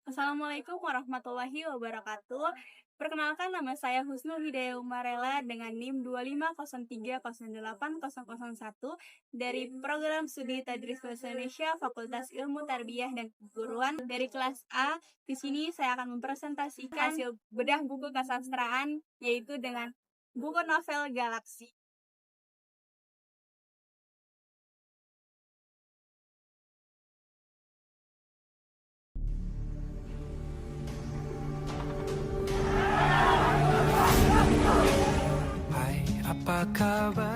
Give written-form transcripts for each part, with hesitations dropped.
Assalamualaikum warahmatullahi wabarakatuh. Perkenalkan nama saya Husnul Hidayah Umarela dengan NIM 2503080001 dari Program Studi Tadris Bahasa Indonesia Fakultas Ilmu Tarbiyah dan Keguruan dari kelas A. Di sini saya akan mempresentasikan hasil bedah buku kesastraan yaitu dengan buku novel Galaksi.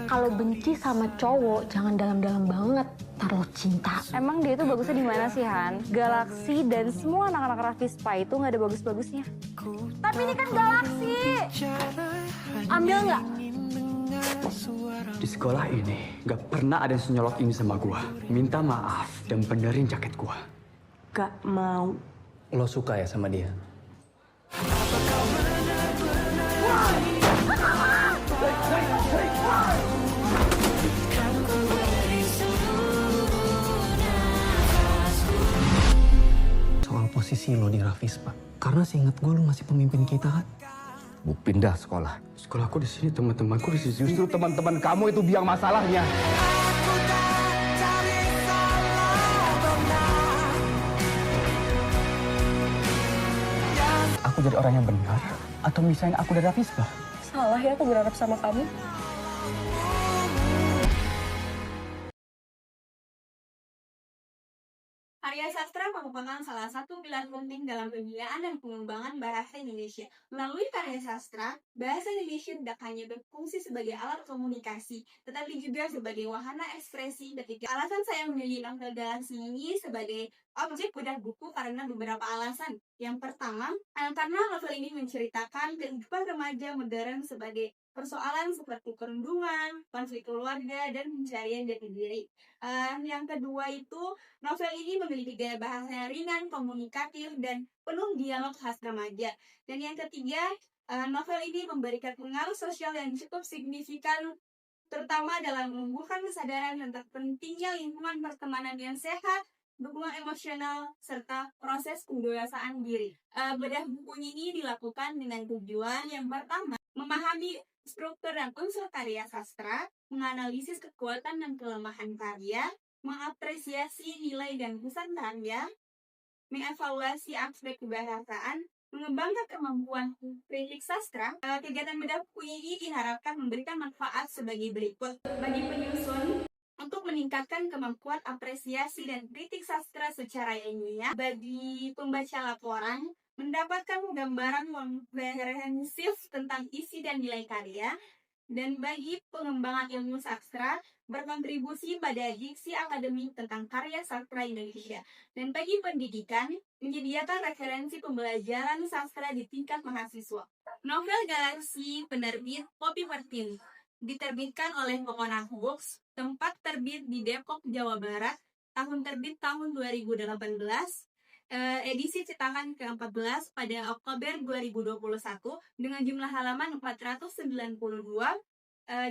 Kalau benci sama cowok, jangan dalam-dalam banget. Taruh cinta. Emang dia itu bagusnya di mana sih, Han? Galaksi dan semua anak-anak Ravispa itu nggak ada bagus-bagusnya. Tapi ini kan galaksi. Ambil nggak? Di sekolah ini gak pernah ada yang senyolot ini sama gua. Minta maaf dan benerin jaket gua. Gak mau. Lo suka ya sama dia? Soal posisi lo di Ravispa. Karena seingat gue lo masih pemimpin kita kan? Bu pindah sekolah. Sekolahku di sini, teman-temanku di sini. Justru teman-teman kamu itu biang masalahnya. Aku jadi orang yang benar atau misalnya aku dari Ravispa? Salah ya aku berharap sama kamu. Karya sastra merupakan salah satu pilar penting dalam pembinaan dan pengembangan bahasa Indonesia. Melalui karya sastra, bahasa Indonesia tidak hanya berfungsi sebagai alat komunikasi, tetapi juga sebagai wahana ekspresi. Alasan saya memilih novel Galaksi ini sebagai objek bedah buku karena beberapa alasan. Yang pertama, karena novel ini menceritakan kehidupan remaja modern sebagai persoalan seperti perundungan, konflik keluarga, dan pencarian jati diri. Yang kedua itu, novel ini memiliki gaya bahasa yang ringan, komunikatif, dan penuh dialog khas remaja. Dan yang ketiga, novel ini memberikan pengaruh sosial yang cukup signifikan, terutama dalam menumbuhkan kesadaran tentang pentingnya lingkungan pertemanan yang sehat, dukungan emosional, serta proses pendewasaan diri. Bedah buku ini dilakukan dengan tujuan yang pertama, memahami struktur dan unsur karya sastra, menganalisis kekuatan dan kelemahan karya, mengapresiasi nilai dan pesan karya, mengevaluasi aspek kebahasaan, mengembangkan kemampuan kritik sastra. Kegiatan bedah buku ini diharapkan memberikan manfaat sebagai berikut. Bagi penyusun, untuk meningkatkan kemampuan apresiasi dan kritik sastra secara ilmiah, bagi pembaca laporan, mendapatkan gambaran komprehensif tentang isi dan nilai karya, dan bagi pengembangan ilmu sastra, berkontribusi pada diksi akademik tentang karya sastra Indonesia. Dan bagi pendidikan, menyediakan referensi pembelajaran sastra di tingkat mahasiswa. Novel Galaksi penerbit Poppy Pertiwi diterbitkan oleh Pekonang Books, tempat terbit di Depok, Jawa Barat, tahun terbit tahun 2018, edisi cetakan ke-14 pada Oktober 2021 dengan jumlah halaman 492,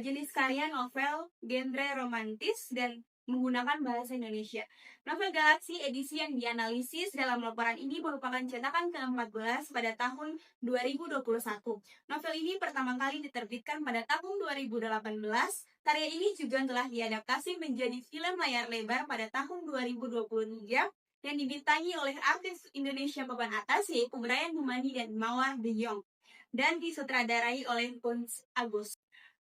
jenis karya novel genre romantis dan menggunakan bahasa Indonesia. Novel Galaksi edisi yang dianalisis dalam laporan ini merupakan cetakan ke-14 pada tahun 2021. Novel ini pertama kali diterbitkan pada tahun 2018. Karya ini juga telah diadaptasi menjadi film layar lebar pada tahun 2023 yang dibintangi oleh artis Indonesia papan atas yaitu Brian Humani dan Mawar De Jong, dan disutradarai oleh Pons Agus.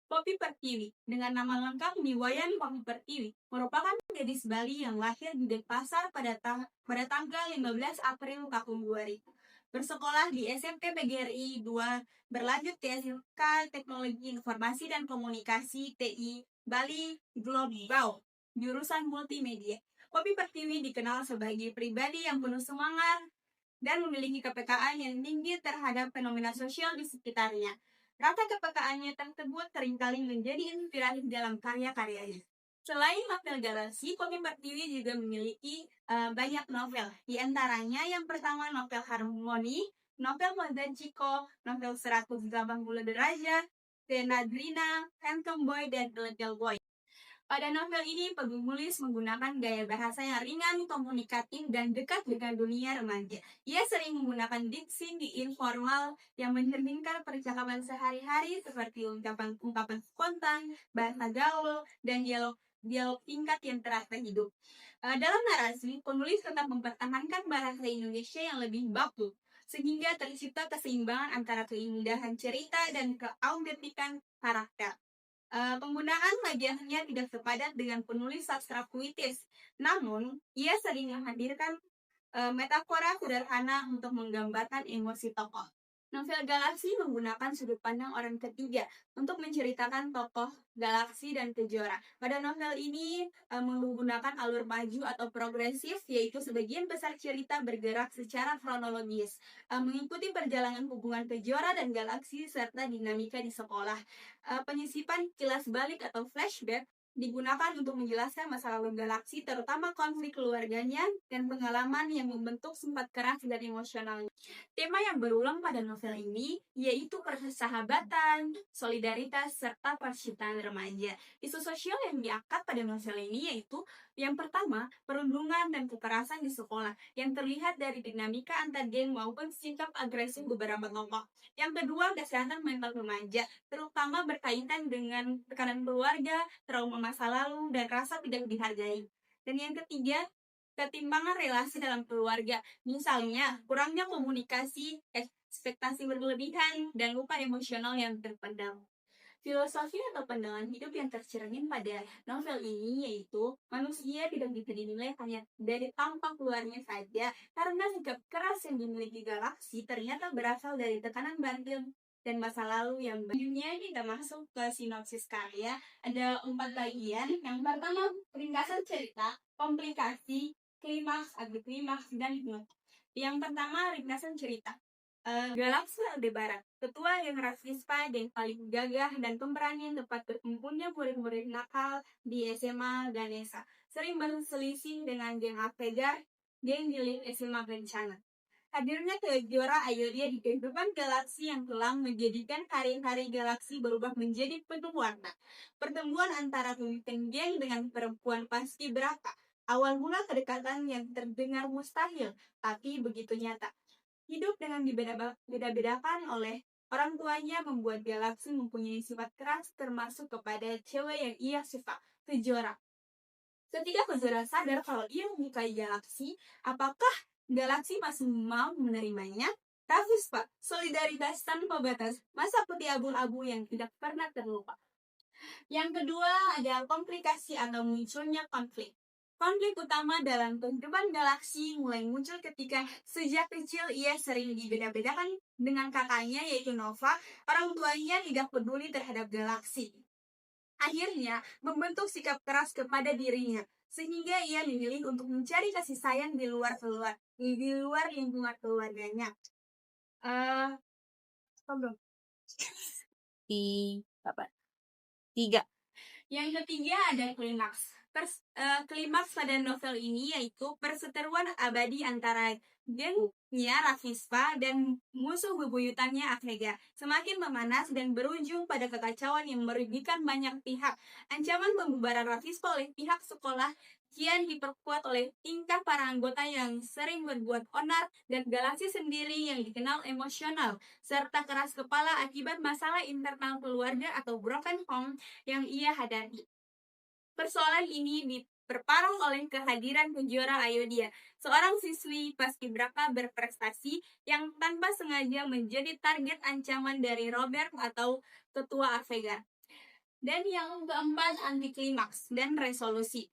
Poppy Pertiwi, dengan nama lengkap Niwayan Poppy Pertiwi, merupakan gadis Bali yang lahir di Denpasar pada tanggal 15 April tahun 2000. Bersekolah di SMP PGRI 2, berlanjut di SMK Teknologi Informasi dan Komunikasi TI Bali Global, jurusan multimedia. Poppy Pertiwi dikenal sebagai pribadi yang penuh semangat dan memiliki kepekaan yang tinggi terhadap fenomena sosial di sekitarnya. Rasa kepekaannya tersebut seringkali menjadi inspirasi dalam karya-karyanya. Selain novel Galaksi, Poppy Pertiwi juga memiliki banyak novel. Di antaranya yang pertama novel Harmoni, novel Mazan Ciko, novel 180 derajat, Denadrina, Handsome Boy, dan Little Boy. Pada novel ini, penulis menggunakan gaya bahasa yang ringan, komunikatif, dan dekat dengan dunia remaja. Ia sering menggunakan diksi informal yang mencerminkan percakapan sehari-hari seperti ungkapan spontan, bahasa gaul, dan dialog tingkat yang terasa hidup. Dalam narasi, penulis tetap mempertahankan bahasa Indonesia yang lebih baku, sehingga tercipta keseimbangan antara keindahan cerita dan keautentikan karakter. Penggunaan wajahnya tidak sepadan dengan penulis sastra puitis, namun ia sering menghadirkan metafora sederhana untuk menggambarkan emosi tokoh. Novel Galaksi menggunakan sudut pandang orang ketiga untuk menceritakan tokoh Galaksi dan Kejora. Pada novel ini menggunakan alur maju atau progresif, yaitu sebagian besar cerita bergerak secara kronologis, mengikuti perjalanan hubungan Kejora dan Galaksi serta dinamika di sekolah. Penyisipan kilas balik atau flashback digunakan untuk menjelaskan masa lalu Galaksi, terutama konflik keluarganya dan pengalaman yang membentuk sifat keras dan emosionalnya. Tema yang berulang pada novel ini yaitu persahabatan, solidaritas, serta percintaan remaja. Isu sosial yang diangkat pada novel ini yaitu yang pertama, perundungan dan kekerasan di sekolah yang terlihat dari dinamika antar geng maupun sikap agresif beberapa tokoh. Yang kedua, kesehatan mental remaja, terutama berkaitan dengan tekanan keluarga, trauma masa lalu, dan rasa tidak dihargai. Dan yang ketiga, ketimpangan relasi dalam keluarga, misalnya kurangnya komunikasi, ekspektasi berlebihan, dan luka emosional yang terpendam. Filosofi atau pandangan hidup yang tercermin pada novel ini yaitu manusia tidak bisa dinilai hanya dari tampak luarnya saja, karena sikap keras yang dimiliki Galaksi ternyata berasal dari tekanan batin dan masa lalu yang selanjutnya kita masuk ke sinopsis karya. Ada 4 bagian. Yang pertama, ringkasan cerita, komplikasi, klimaks, antiklimaks, dan penutup. Yang pertama, ringkasan cerita. Galaksi Aldebaran, ketua yang Rafispa yang paling gagah dan pemberani tempat berkumpulnya murid-murid nakal di SMA Ganesha, sering berselisih dengan geng Avega, geng milik SMA Bencana. Hadirnya Kejora Ayodhya di kehidupan Galaksi yang telah menjadikan hari-hari Galaksi berubah menjadi penuh warna. Pertemuan antara pemimpin geng dengan perempuan paskibraka, awal mula kedekatan yang terdengar mustahil, tapi begitu nyata. Hidup dengan dibeda-bedakan oleh orang tuanya membuat Galaksi mempunyai sifat keras, termasuk kepada cewek yang ia suka, Kejora. Ketika Kejora sadar kalau ia menyukai Galaksi, apakah Galaksi masih mau menerimanya? Rafispa, solidaritas tanpa batas, masa putih abu-abu yang tidak pernah terlupa. Yang kedua ada komplikasi atau munculnya konflik. Konflik utama dalam kehidupan Galaksi mulai muncul ketika sejak kecil ia sering dibeda-bedakan dengan kakaknya yaitu Nova. Orang tuanya tidak peduli terhadap Galaksi. Akhirnya membentuk sikap keras kepada dirinya, sehingga ia memilih untuk mencari kasih sayang di luar lingkungan keluarganya. Tiga. Yang ketiga ada klimaks. Klimaks pada novel ini yaitu perseteruan abadi antara gengnya Rafispa dan musuh bebuyutannya Avega semakin memanas dan berujung pada kekacauan yang merugikan banyak pihak. Ancaman pembubaran Rafispa oleh pihak sekolah kian diperkuat oleh tingkah para anggota yang sering berbuat onar dan Galaksi sendiri yang dikenal emosional serta keras kepala akibat masalah internal keluarga atau broken home yang ia hadapi. Persoalan ini diperparah oleh kehadiran Kejora Ayodhya, seorang siswi paskibraka berprestasi yang tanpa sengaja menjadi target ancaman dari Robert atau ketua Avega. Dan yang keempat, antiklimaks dan resolusi.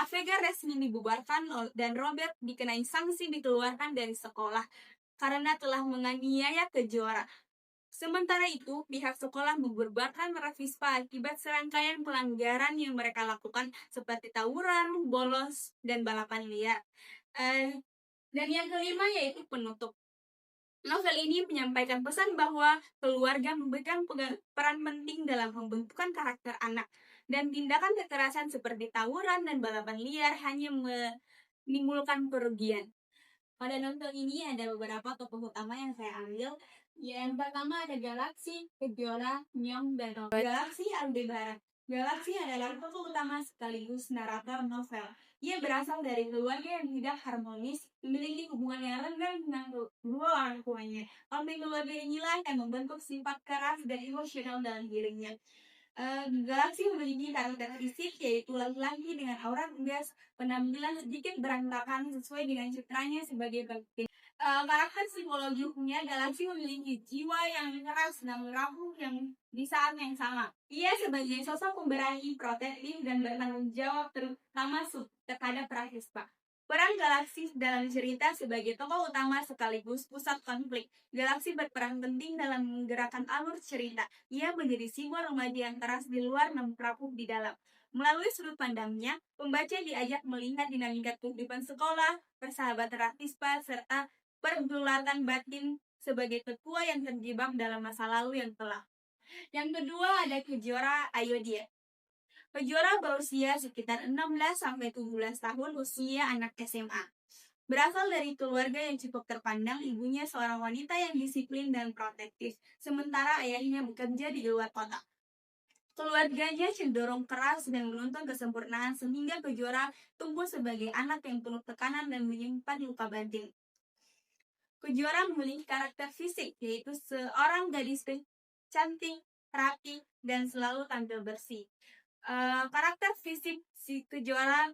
Avega resmi dibubarkan dan Robert dikenai sanksi dikeluarkan dari sekolah karena telah menganiaya Kejora. Sementara itu, pihak sekolah membubarkan Rafispa akibat serangkaian pelanggaran yang mereka lakukan seperti tawuran, bolos, dan balapan liar. Dan yang kelima yaitu penutup. Novel ini menyampaikan pesan bahwa keluarga memegang peran penting dalam pembentukan karakter anak, dan tindakan kekerasan seperti tawuran dan balapan liar hanya menimbulkan kerugian. Pada novel ini ada beberapa tokoh utama yang saya ambil. Yang pertama ada Galaksi, Kejora, Myong, dan Galaksi Aldebaran. Galaksi adalah tokoh utama sekaligus narator novel. Ia berasal dari keluarga yang tidak harmonis, memiliki hubungan yang renggang dengan kedua orang tuanya. Konflik keluarga inilah yang membentuk sifat keras dan emosional dalam dirinya. Galaksi memiliki karakteristik yaitu laki-laki dengan aura tegas, penampilan sedikit berantakan sesuai dengan citranya sebagai bagian. Karakter psikologinya, Galaksi memiliki jiwa yang keras dan rapuh yang di saat yang sama. Ia sebagai sosok pemberani, protektif, dan bertanggung jawab terutama terhadap Prahispa. Peran Galaksi dalam cerita sebagai tokoh utama sekaligus pusat konflik. Galaksi berperan penting dalam menggerakkan alur cerita. Ia menjadi simbol remaja yang keras di luar namun rapuh di dalam. Melalui sudut pandangnya, pembaca diajak melihat dinamika kehidupan sekolah, persahabatan Prahispa, serta pergulatan batin sebagai tetua yang terjebak dalam masa lalu yang telah. Yang kedua ada Kejora Ayodhya. Kejora berusia sekitar 16-17 tahun, usia anak SMA. Berasal dari keluarga yang cukup terpandang, ibunya seorang wanita yang disiplin dan protektif, sementara ayahnya bekerja di luar kota. Keluarganya cenderung keras dan menuntut kesempurnaan sehingga Kejora tumbuh sebagai anak yang penuh tekanan dan menyimpan luka batin. Kejora memiliki karakter fisik, yaitu seorang gadis cantik, rapi, dan selalu tampil bersih. Karakter fisik si Kejora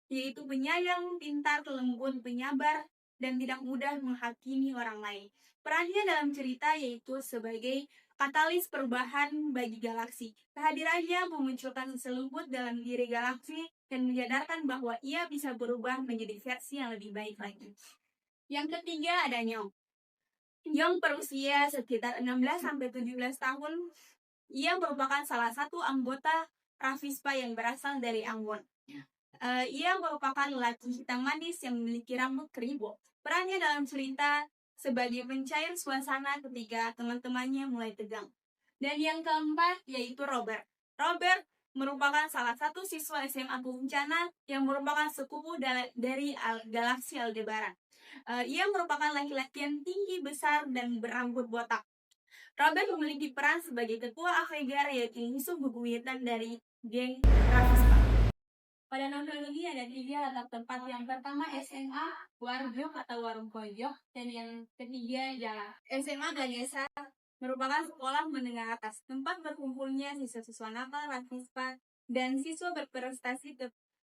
yaitu penyayang, pintar, lembut, penyabar, dan tidak mudah menghakimi orang lain. Perannya dalam cerita yaitu sebagai katalis perubahan bagi Galaksi. Kehadirannya memunculkan seselubut dalam diri Galaksi dan menyadarkan bahwa ia bisa berubah menjadi versi yang lebih baik lagi. Yang ketiga ada Nyong. Nyong berusia sekitar 16-17 tahun. Ia merupakan salah satu anggota Ravispa yang berasal dari Ambon. Ia merupakan lelaki hitam manis yang memiliki rambut keribu. Perannya dalam cerita sebagai pencair suasana ketika teman-temannya mulai tegang. Dan yang keempat yaitu Robert. Robert merupakan salah satu siswa SMA Puncana yang merupakan sepupu dari Galaksi Aldebaran. Ia merupakan laki-laki yang tinggi, besar, dan berambut botak. Robert memiliki peran sebagai ketua Avegar yaitu musuh bebuyutan dari geng Ravispa. Pada novel ini ada 3 latar tempat. Yang pertama SMA, warung atau warung pojok, dan yang ketiga adalah SMA Ganesha merupakan sekolah menengah atas, tempat berkumpulnya siswa-siswa nakal, Ravispa, dan siswa berprestasi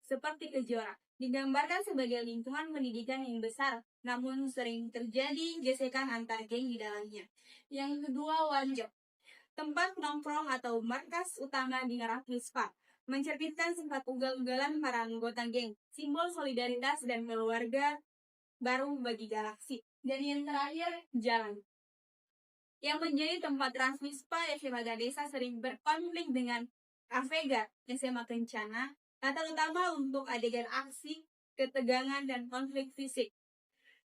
seperti Kejora. Digambarkan sebagai lingkungan pendidikan yang besar, namun sering terjadi gesekan antar geng di dalamnya. Yang kedua, Wanjok, tempat nongkrong atau markas utama di Ravispa, mencerminkan sifat ugal-ugalan para anggota geng, simbol solidaritas dan keluarga baru bagi Galaksi. Dan yang terakhir, Jalan, yang menjadi tempat Ravispa SMA Ganesha sering berkonflik dengan Avegar SMA Kencana, latar utama untuk adegan aksi, ketegangan, dan konflik fisik.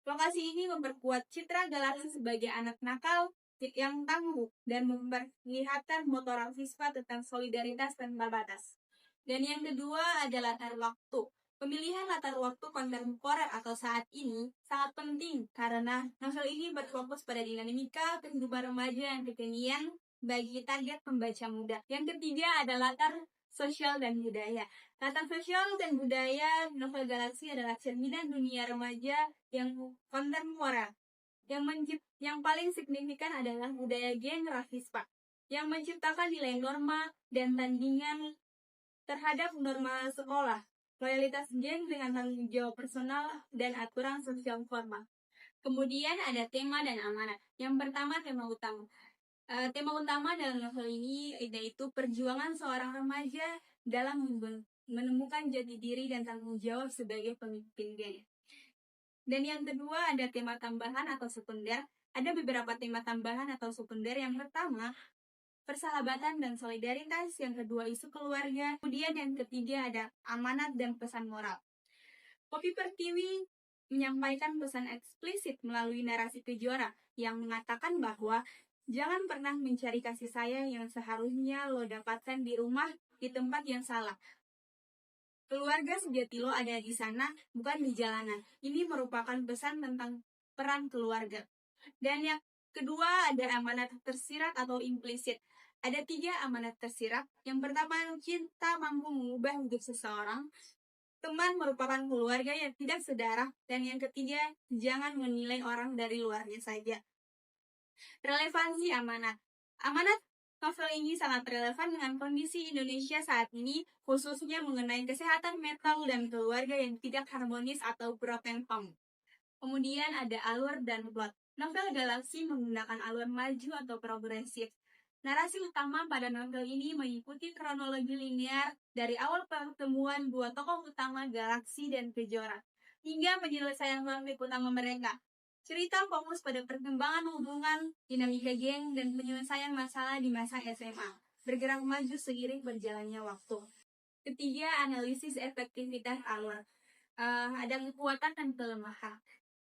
Lokasi ini memperkuat citra Galaksi sebagai anak nakal yang tangguh dan memperlihatkan moto Ravispa tentang solidaritas tanpa batas. Dan yang kedua adalah latar waktu. Pemilihan latar waktu kontemporer atau saat ini sangat penting karena novel ini berfokus pada dinamika kehidupan remaja yang kekinian bagi target pembaca muda. Yang ketiga adalah latar sosial dan budaya. Latar sosial dan budaya novel Galaksi adalah cerminan dunia remaja yang kontemporer. Yang paling signifikan adalah budaya geng Ravispa yang menciptakan nilai norma dan tandingan terhadap norma sekolah, loyalitas geng dengan tanggung jawab personal, dan aturan sosial formal. Kemudian ada tema dan amanat. Yang pertama, tema utama. Tema utama dalam novel ini yaitu perjuangan seorang remaja dalam menemukan jati diri dan tanggung jawab sebagai pemimpin geng. Dan yang kedua ada tema tambahan atau sekunder. Ada beberapa tema tambahan atau sekunder. Yang pertama, persahabatan dan solidaritas. Yang kedua, isu keluarga. Kemudian yang ketiga ada amanat dan pesan moral. Kopi Pertiwi menyampaikan pesan eksplisit melalui narasi Kejora yang mengatakan bahwa jangan pernah mencari kasih sayang yang seharusnya lo dapatkan di rumah, di tempat yang salah. Keluarga sejati lo ada di sana, bukan di jalanan. Ini merupakan pesan tentang peran keluarga. Dan yang kedua ada amanat tersirat atau implisit. Ada 3 amanat tersirat. Yang pertama, cinta mampu mengubah hidup seseorang. Teman merupakan keluarga yang tidak sedarah. Dan yang ketiga, jangan menilai orang dari luarnya saja. Relevansi amanat. Amanat novel ini sangat relevan dengan kondisi Indonesia saat ini, khususnya mengenai kesehatan mental dan keluarga yang tidak harmonis atau broken home. Kemudian ada alur dan plot. Novel Galaksi menggunakan alur maju atau progresif. Narasi utama pada novel ini mengikuti kronologi linear dari awal pertemuan 2 tokoh utama Galaksi dan Kejora hingga penyelesaian konflik utama mereka. Cerita fokus pada perkembangan hubungan, dinamika geng, dan penyelesaian masalah di masa SMA, bergerak maju seiring berjalannya waktu. Ketiga, analisis efektivitas alur. Ada kekuatan dan kelemahan.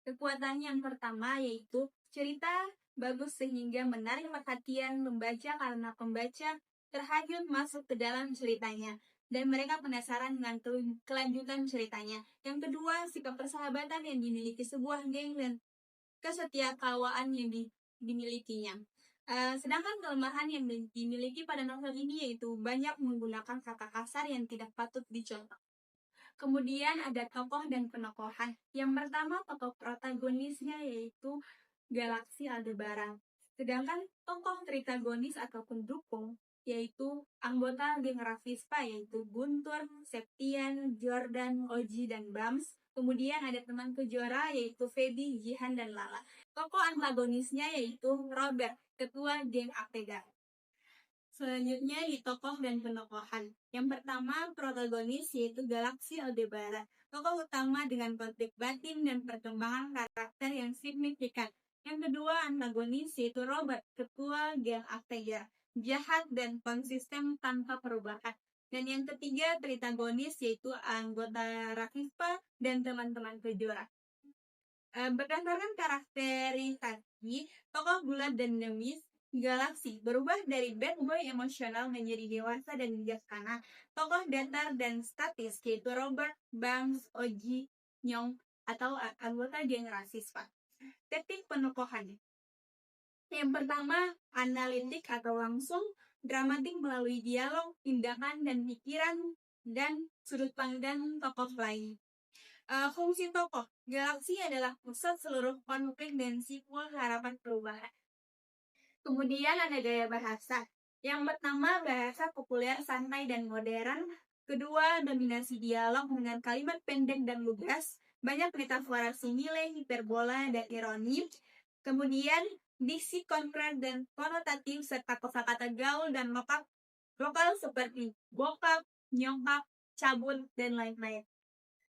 Kekuatannya yang pertama yaitu cerita bagus sehingga menarik perhatian membaca karena pembaca terhanyut masuk ke dalam ceritanya dan mereka penasaran dengan kelanjutan ceritanya. Yang kedua, sikap persahabatan yang dimiliki sebuah geng dan kesetiakawanan yang dimilikinya. Sedangkan kelemahan yang dimiliki pada novel ini yaitu banyak menggunakan kata kasar yang tidak patut dicontoh. Kemudian ada tokoh dan penokohan. Yang pertama, tokoh protagonisnya yaitu Galaksi Aldebaran. Sedangkan tokoh tritagonis atau pendukung yaitu anggota geng Rafispa yaitu Guntur, Septian, Jordan, Oji, dan Bams. Kemudian ada teman Kejora yaitu Feby, Jihan, dan Lala. Tokoh antagonisnya yaitu Robert, ketua geng Apega. Selanjutnya di tokoh dan penokohan. Yang pertama, protagonis yaitu Galaksi Aldebaran. Tokoh utama dengan konflik batin dan perkembangan karakter yang signifikan. Yang kedua, antagonis yaitu Robert, ketua geng Apega, jahat dan konsisten tanpa perubahan. Dan yang ketiga, tritagonis yaitu anggota Rafispa dan teman-teman Kejora. Berdasarkan karakterisasi, tokoh bulat dan dinamis, Galaksi berubah dari bad boy emosional menjadi dewasa dan bijaksana. Tokoh datar dan statis yaitu Robert, Bams, Oji, Nyong, atau anggota geng Rafispa. Teknik penokohan. Yang pertama, analitik atau langsung, dramatik melalui dialog, tindakan, dan pikiran, dan sudut pandang tokoh lain. Fungsi tokoh. Galaksi adalah pusat seluruh konflik dan simbol harapan perubahan. Kemudian ada gaya bahasa. Yang pertama, bahasa populer, santai, dan modern. Kedua, dominasi dialog dengan kalimat pendek dan lugas. Banyak metafora simile, hiperbola, dan ironi. Kemudian, diksi konkret dan konotatif serta kosakata gaul dan lokal seperti bokap, nyokap, cabut, dan lain-lain.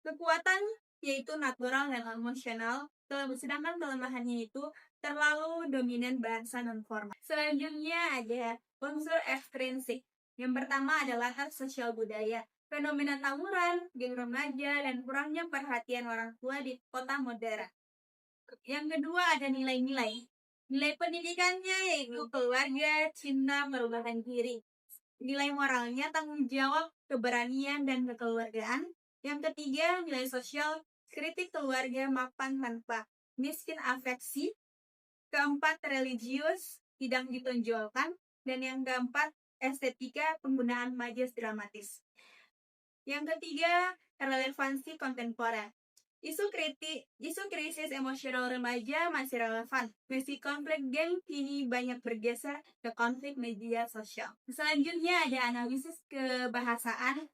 Kekuatan yaitu natural dan emosional, sedangkan kelemahannya itu terlalu dominan bahasa non-formal. Selanjutnya ada unsur ekstrinsik. Yang pertama adalah latar sosial budaya. Fenomena tawuran, geng remaja, dan kurangnya perhatian orang tua di kota modern. Yang kedua ada nilai-nilai. Nilai pendidikannya yaitu keluarga, cinta, perubahan diri. Nilai moralnya tanggung jawab, keberanian, dan kekeluargaan. Yang ketiga nilai sosial, kritik keluarga mapan tanpa miskin afeksi. Keempat religius, tidak ditonjolkan. Dan yang keempat estetika, penggunaan majas dramatis. Yang ketiga, relevansi kontemporer. Isu krisis emosional remaja masih relevan. Meski konflik geng kini banyak bergeser ke konflik media sosial. Selanjutnya ada analisis kebahasaan,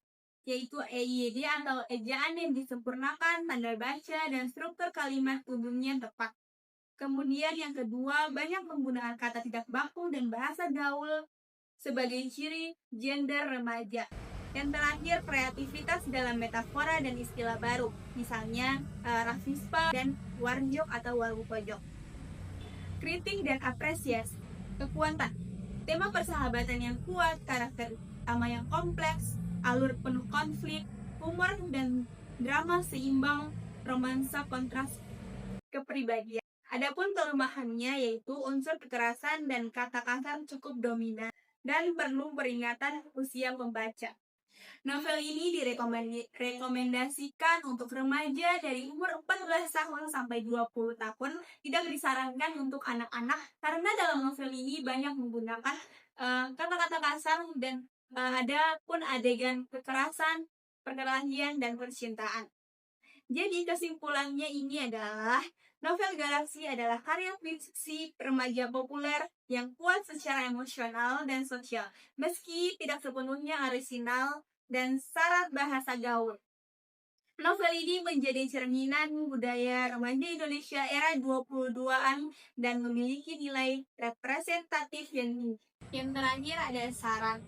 yaitu EYD atau ejaan yang disempurnakan, tanda baca, dan struktur kalimat umumnya tepat. Kemudian yang kedua, banyak penggunaan kata tidak baku dan bahasa gaul sebagai ciri gender remaja. Yang terakhir, kreativitas dalam metafora dan istilah baru, misalnya Rafispa dan warjok atau waru pojok. Kritik dan apresiasi. Kekuatan. Tema persahabatan yang kuat, karakter utama yang kompleks, alur penuh konflik, humor dan drama seimbang, romansa kontras kepribadian. Adapun kelemahannya yaitu unsur kekerasan dan kata kasar cukup dominan dan perlu peringatan usia membaca. Novel ini direkomendasikan untuk remaja dari umur 14 tahun sampai 20 tahun, tidak disarankan untuk anak-anak karena dalam novel ini banyak menggunakan kata-kata kasar dan ada pun adegan kekerasan, perkelahian, dan percintaan. Jadi kesimpulannya ini adalah novel Galaksi adalah karya fiksi remaja populer yang kuat secara emosional dan sosial, meski tidak sepenuhnya orisinal dan syarat bahasa gaul. Novel ini menjadi cerminan budaya remaja Indonesia era 22-an dan memiliki nilai representatif yang tinggi. Yang terakhir ada saran.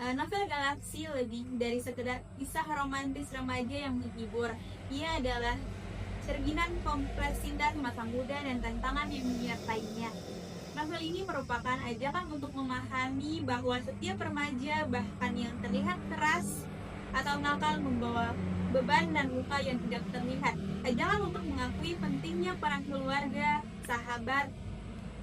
Novel Galaksi lebih dari sekedar kisah romantis remaja yang menghibur. Ia adalah cerminan kompleks cinta masa muda dan tantangan yang menyertainya. Novel ini merupakan ajakan untuk memahami bahwa setiap remaja, bahkan yang terlihat keras atau nakal, membawa beban dan luka yang tidak terlihat. Ajakan untuk mengakui pentingnya peran keluarga, sahabat.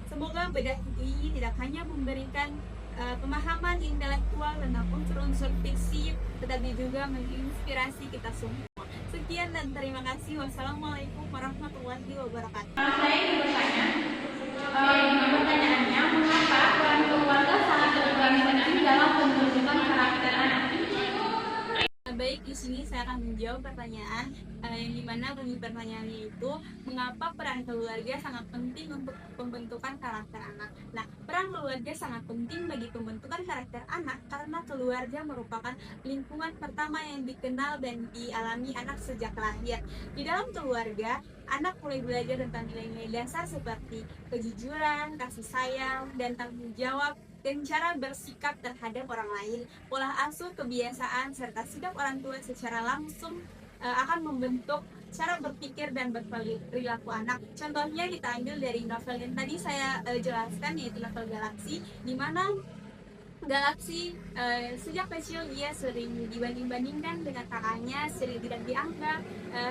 Semoga bedah ini tidak hanya memberikan pemahaman intelektual tentang unsur-unsur fiksi, tetapi juga menginspirasi kita semua. Sekian dan terima kasih. Wassalamualaikum warahmatullahi wabarakatuh. Saya ingin bertanya, pertanyaannya, mengapa peran keluarga sangat berperan penting dalam pembentukan karakter anak? Baik, di sini saya akan menjawab pertanyaan yang dimana bunyi pertanyaannya itu mengapa peran keluarga sangat penting untuk pembentukan karakter anak. Nah, peran keluarga sangat penting bagi pembentukan karakter anak karena keluarga merupakan lingkungan pertama yang dikenal dan dialami anak sejak lahir. Di dalam keluarga, anak mulai belajar tentang nilai-nilai dasar seperti kejujuran, kasih sayang, dan tanggung jawab, dan cara bersikap terhadap orang lain. Pola asuh, kebiasaan, serta sikap orang tua secara langsung akan membentuk cara berpikir dan berperilaku anak. Contohnya kita ambil dari novel yang tadi saya jelaskan, yaitu novel Galaksi, di mana Galaksi sejak kecil ia sering dibanding-bandingkan dengan kakaknya, sering tidak dianggap.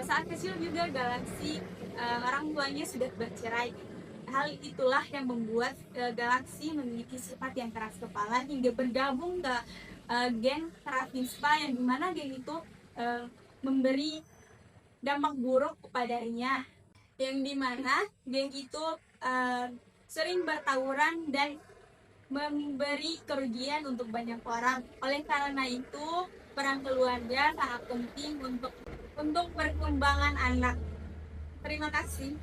Saat kecil juga Galaksi orang tuanya sudah bercerai. Hal itulah yang membuat Galaksi memiliki sifat yang keras kepala hingga bergabung ke geng Ravispa, yang dimana geng itu memberi dampak buruk kepadanya, yang dimana geng itu sering bertawuran dan memberi kerugian untuk banyak orang. Oleh karena itu, peran keluarga sangat penting untuk perkembangan anak. Terima kasih.